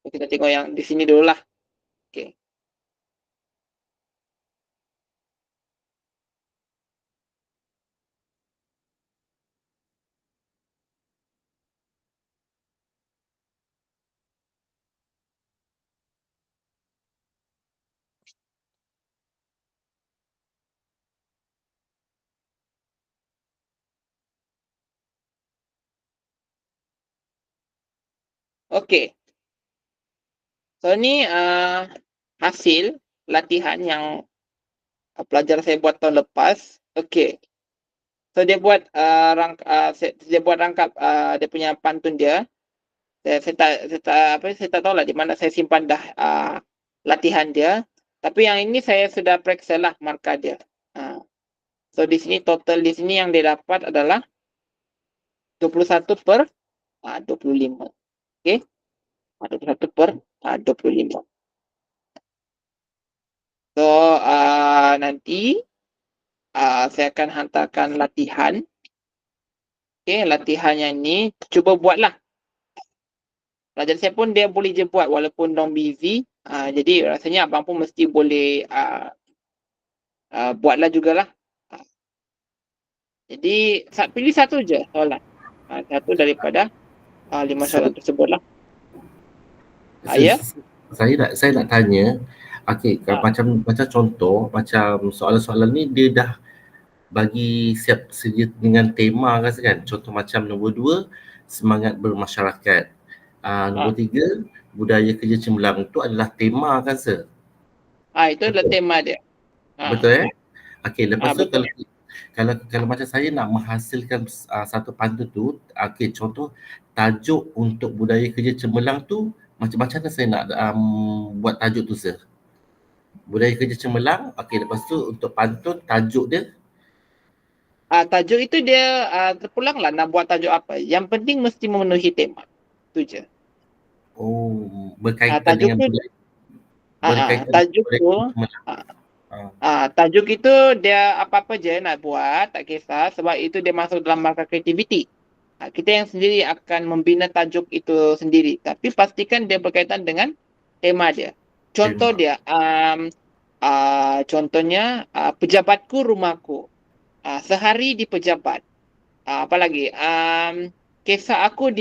A: Kita tengok yang di sini dulu lah. Okay. Okay. So ni hasil latihan yang pelajar saya buat tahun lepas. Okay. So dia buat rangkap dia punya pantun dia. Saya tak tahu lah di mana saya simpan dah latihan dia. Tapi yang ini saya sudah periksa lah markah dia. So di sini total di sini yang dia dapat adalah 21 per 25. Okay. 21 per 25. So nanti saya akan hantarkan latihan. Okay, latihannya ni cuba buatlah. Pelajar saya pun dia boleh je buat walaupun dong busy. Jadi rasanya abang pun mesti boleh buatlah jugalah. Jadi pilih satu je soalan. Satu daripada 5 soalan tersebut lah. Ya?
B: Saya nak tanya, okey, macam contoh, macam soalan-soalan ni dia dah bagi siap sedia dengan tema kan? Contoh macam nombor 2, semangat bermasyarakat. Nombor 3, budaya kerja cemerlang. Itu adalah tema kan, sir?
A: Itu adalah tema dia.
B: Betul Okey, lepas tu kalau macam saya nak menghasilkan satu pantun tu, okey, contoh tajuk untuk budaya kerja cemerlang tu macam mana saya nak buat tajuk tu, sir? Budaya kerja cemerlang, okey, lepas tu untuk pantun tajuk dia?
A: Tajuk itu dia terpulang lah nak buat tajuk apa. Yang penting mesti memenuhi tema. Itu je.
B: Oh, berkaitan dengan budaya.
A: Tajuk tu Tajuk itu dia apa-apa je nak buat, tak kisah sebab itu dia masuk dalam markah kreativiti. Kita yang sendiri akan membina tajuk itu sendiri. Tapi pastikan dia berkaitan dengan tema dia. Contoh
B: Tema.
A: dia, contohnya pejabatku rumahku. Sehari di pejabat. Apa lagi? Kisah aku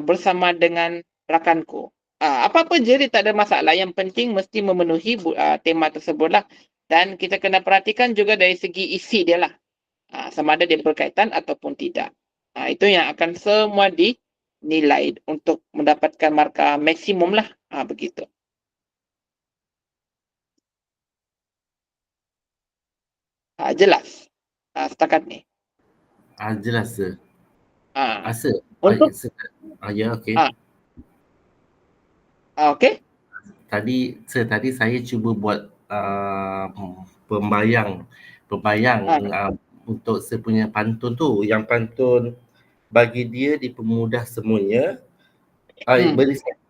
A: bersama dengan rakanku. Apa-apa je dia tak ada masalah. Yang penting mesti memenuhi tema tersebut lah. Dan kita kena perhatikan juga dari segi isi dia lah. Sama ada dia berkaitan ataupun tidak. Itu yang akan semua dinilai untuk mendapatkan markah maksimum lah. Begitu. Jelas setakat ni.
B: Jelas sir.
A: Ah,
B: Sir,
A: untuk
B: sir, ya okey.
A: ah, okey.
B: Tadi saya cuba buat pembayang
A: Ah,
B: untuk saya punya pantun tu. Yang pantun bagi dia dipermudah semuanya,
A: hmm,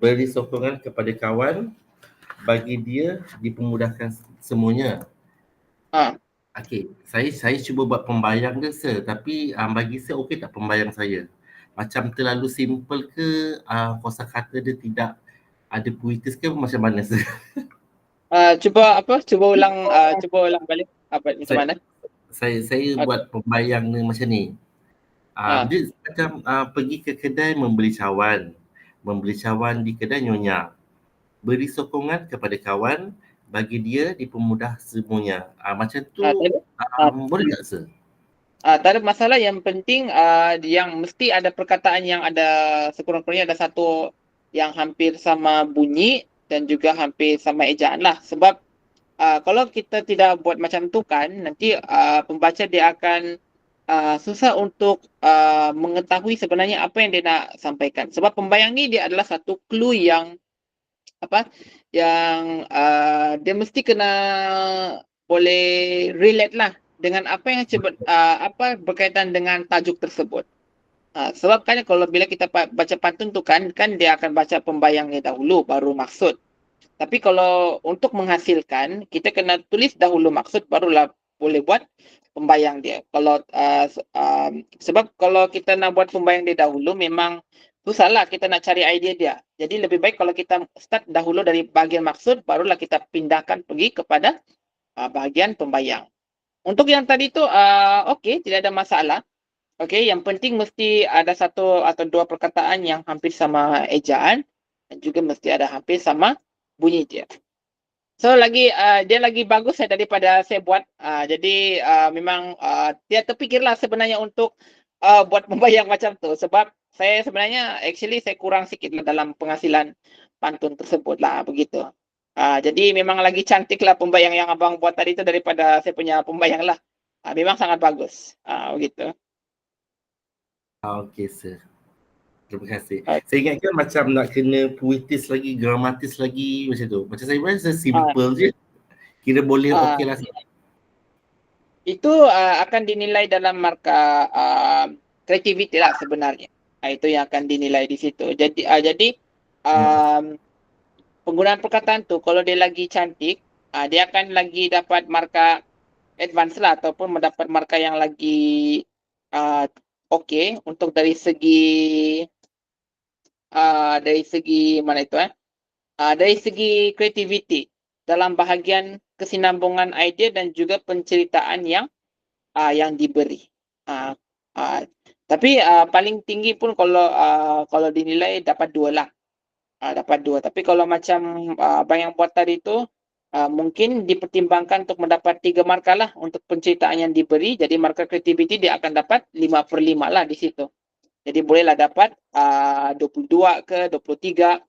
B: beri sokongan kepada kawan, bagi dia dipermudahkan semuanya.
A: ah.
B: Okey, saya cuba buat pembayang dia sir, tapi bagi saya okey tak pembayang saya? Macam terlalu simple ke, kosakata dia tidak ada puitis ke macam mana sir?
A: Cuba ulang balik apa macam
B: Saya
A: mana?
B: saya
A: Okey.
B: buat pembayang dia macam ni.
A: Ah,
B: Dia macam pergi ke kedai membeli cawan di kedai nyonya. Beri sokongan kepada kawan, bagi dia dipermudah semuanya. Macam tu
A: tadi. Ah,
B: boleh tak sir?
A: Tak ada masalah. Yang penting yang mesti ada perkataan yang ada sekurang-kurangnya ada satu yang hampir sama bunyi dan juga hampir sama ejaan lah. Sebab kalau kita tidak buat macam tu kan, nanti pembaca dia akan susah untuk mengetahui sebenarnya apa yang dia nak sampaikan. Sebab pembayang ni dia adalah satu clue yang apa yang dia mesti kena boleh relate lah dengan apa yang apa berkaitan dengan tajuk tersebut. Sebab kan kalau bila kita baca pantun tu kan dia akan baca pembayangnya dahulu baru maksud. Tapi kalau untuk menghasilkan kita kena tulis dahulu maksud barulah boleh buat pembayang dia. Sebab kalau kita nak buat pembayang dia dahulu memang susahlah kita nak cari idea dia. Jadi lebih baik kalau kita start dahulu dari bahagian maksud barulah kita pindahkan pergi kepada bahagian pembayang. Untuk yang tadi tu okey tidak ada masalah. Okey, yang penting mesti ada satu atau dua perkataan yang hampir sama ejaan dan juga mesti ada hampir sama bunyi dia. So dia lagi bagus daripada saya buat. Jadi memang dia terfikirlah sebenarnya untuk buat membayang macam tu sebab saya sebenarnya actually saya kurang sikit lah dalam penghasilan pantun tersebut lah begitu. Jadi memang lagi cantik lah pembayang yang abang buat tadi itu daripada saya punya pembayang lah. Memang sangat bagus. Begitu.
B: Okey sir. Terima kasih.
A: Uh,
B: Saya ingatkan macam nak kena puitis lagi, gramatis lagi macam tu. Macam saya rasa
A: uh,
B: simple je. Kira boleh
A: uh,
B: okey lah.
A: itu akan dinilai dalam markah kreativiti lah sebenarnya. Itu yang akan dinilai di situ. Jadi
B: Hmm.
A: um, penggunaan perkataan tu kalau dia lagi cantik, dia akan lagi dapat markah advance lah ataupun mendapat markah yang lagi uh, okey untuk dari segi mana itu dari segi kreativiti dalam bahagian kesinambungan idea dan juga penceritaan yang diberi. Uh, uh, tapi paling tinggi pun kalau dinilai dapat 2 lah. Dapat 2. Tapi kalau macam abang yang buat tadi tu mungkin dipertimbangkan untuk mendapat 3 markah lah untuk penceritaan yang diberi. Jadi markah kreativiti dia akan dapat 5/5 lah di situ. Jadi bolehlah dapat 22 ke 23.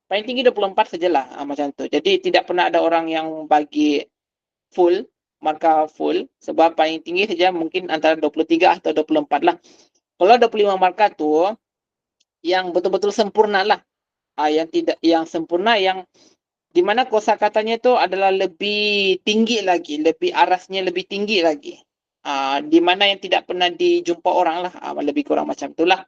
A: Paling tinggi 24 sajalah macam tu. Jadi tidak pernah ada orang yang bagi full, markah full sebab paling tinggi saja mungkin antara 23 atau 24 lah. Kalau 25 markah tu yang betul-betul sempurna lah. Yang sempurna yang di mana kosakatanya tu adalah lebih tinggi lagi, lebih arasnya lebih tinggi lagi. Di mana yang tidak pernah dijumpa orang lah, lebih kurang macam itulah.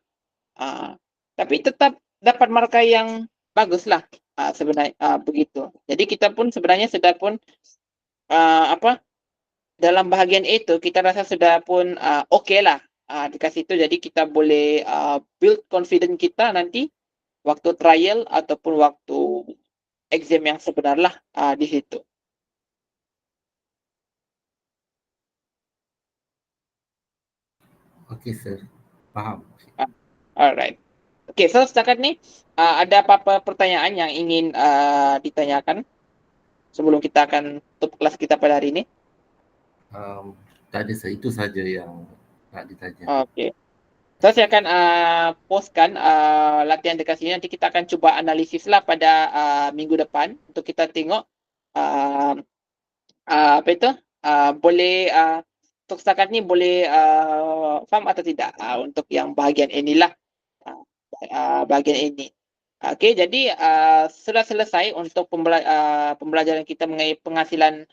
A: Tapi tetap dapat markah yang bagus lah. sebenarnya begitu. Jadi kita pun sebenarnya sudah pun dalam bahagian itu kita rasa sudah pun okey lah dekat situ. Jadi kita boleh build confidence kita nanti waktu trial ataupun waktu exam yang sebenar lah di situ.
B: Okey sir, faham.
A: Alright. Okey, so setakat ni ada apa-apa pertanyaan yang ingin ditanyakan sebelum kita akan tutup kelas kita pada hari ini?
B: Tak ada sir, itu saja yang nak ditanya.
A: Okey. So saya akan postkan latihan dekat sini. Nanti kita akan cuba analisis lah pada minggu depan untuk kita tengok apa itu boleh untuk setakat ni boleh faham atau tidak untuk yang bahagian inilah bahagian ini. Okey, jadi sudah selesai untuk pembelajaran kita mengenai penghasilan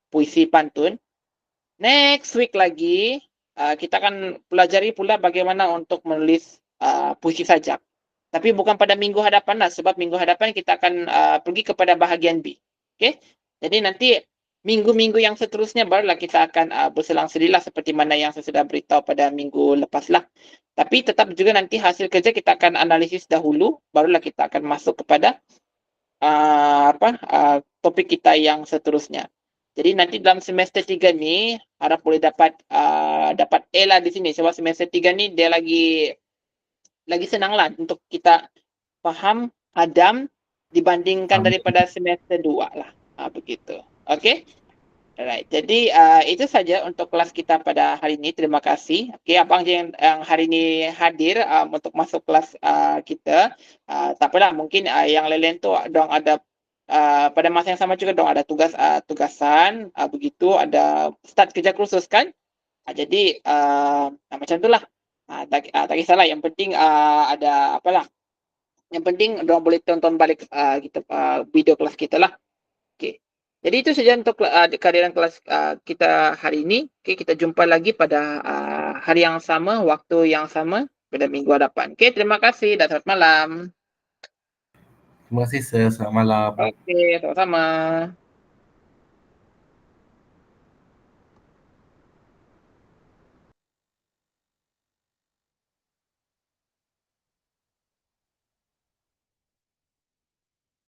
A: puisi pantun. Next week lagi kita akan pelajari pula bagaimana untuk menulis puisi sajak. Tapi bukan pada minggu hadapan lah, sebab minggu hadapan kita akan pergi kepada bahagian B. Okey. Jadi nanti minggu-minggu yang seterusnya barulah kita akan berselang sedilah seperti mana yang saya sudah beritahu pada minggu lepas lah. Tapi tetap juga nanti hasil kerja kita akan analisis dahulu, barulah kita akan masuk kepada topik kita yang seterusnya. Jadi nanti dalam semester 3 ni harap boleh dapat dapat A lah di sini sebab semester 3 ni dia lagi senang lah untuk kita faham, hadam dibandingkan daripada semester 2 lah. Begitu. Okey. Alright. Jadi itu saja untuk kelas kita pada hari ini. Terima kasih. Okey, abang yang hari ini hadir untuk masuk kelas kita. Tak apalah, mungkin yang lain-lain tu dong ada pada masa yang sama juga dong ada tugasan begitu, ada start kerja kursus kan. Jadi macam itulah. Tak kisahlah, yang penting ada apalah. Yang penting dong boleh tonton balik kita video kelas kita lah. Okey. Jadi itu saja untuk kehadiran kelas kita hari ini. Okey, kita jumpa lagi pada hari yang sama, waktu yang sama pada minggu hadapan. Okey, terima kasih dan selamat malam.
B: Terima kasih sir, selamat malam.
A: Okey, sama-sama.